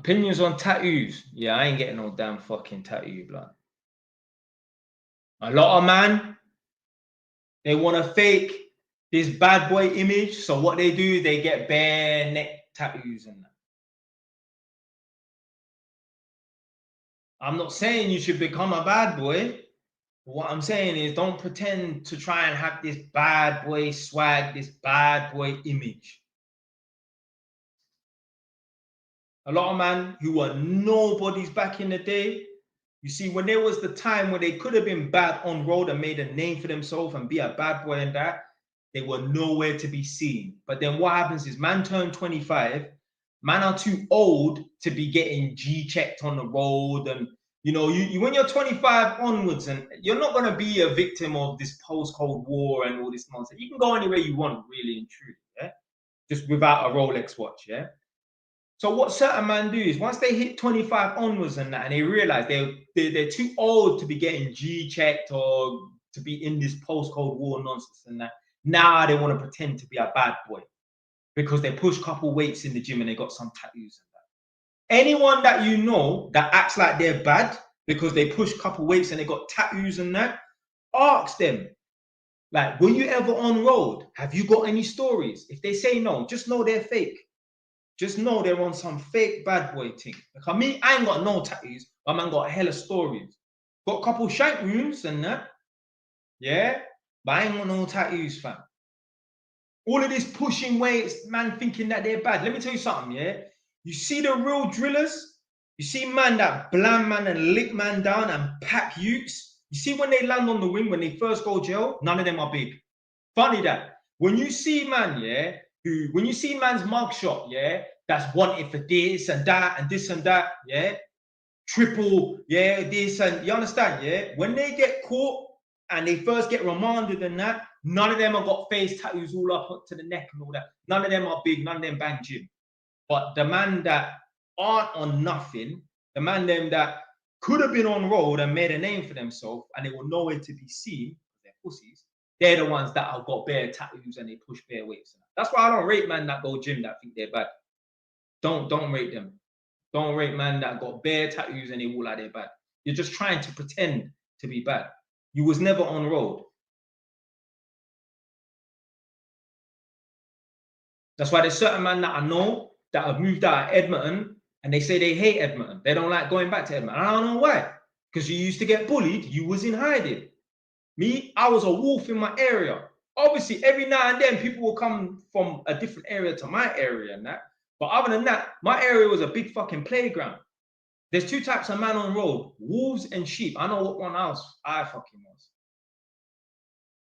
Opinions on tattoos. Yeah, I ain't getting no damn fucking tattoo, blood. A lot of man, they want to fake this bad boy image. So what they do, they get bare neck tattoos and that. I'm not saying you should become a bad boy. What I'm saying is don't pretend to try and have this bad boy swag, this bad boy image. A lot of man who were nobodies back in the day, you see, when there was the time where they could have been bad on road and made a name for themselves and be a bad boy and that, they were nowhere to be seen. But then what happens is man turned 25, man are too old to be getting G-checked on the road. And, you know, you when you're 25 onwards, and you're not going to be a victim of this post-Cold War and all this nonsense. You can go anywhere you want, really and truly, yeah? Just without a Rolex watch, yeah? So what certain men do is once they hit 25 onwards and that, and they realize they're too old to be getting G-checked or to be in this post-Cold War nonsense and that, now they want to pretend to be a bad boy because they push a couple weights in the gym and they got some tattoos and that. Anyone that you know that acts like they're bad because they push a couple weights and they got tattoos and that, ask them, like, were you ever on road? Have you got any stories? If they say no, just know they're fake. Just know they're on some fake bad boy thing. Like, I mean, I ain't got no tattoos, but man got a hella stories. Got a couple shank wounds and that. Yeah, but I ain't got no tattoos, fam. All of this pushing weights, man thinking that they're bad. Let me tell you something, yeah? You see the real drillers? You see man that blam man and lick man down and pack utes? You see when they land on the ring, when they first go jail, none of them are big. Funny that. When you see man, yeah, when you see man's mugshot, yeah, that's wanted for this and that and this and that, yeah, triple, yeah, this and you understand, yeah. When they get caught and they first get remanded and that, none of them have got face tattoos all up to the neck and all that. None of them are big, none of them bang gym. But the man that aren't on nothing, the man them that could have been on road and made a name for themselves and they were nowhere to be seen, they're pussies. They're the ones that have got bare tattoos and they push bare weights. That's why I don't rate man that go gym that think they're bad. Don't rate them. Don't rate man that got bare tattoos and they walk like they're bad. You're just trying to pretend to be bad. You was never on road. That's why there's certain men that I know that have moved out of Edmonton and they say they hate Edmonton. They don't like going back to Edmonton. I don't know why. Because you used to get bullied, you was in hiding. Me, I was a wolf in my area. Obviously, every now and then people will come from a different area to my area and that. But other than that, my area was a big fucking playground. There's two types of man on road, wolves and sheep. I know what one else I fucking was.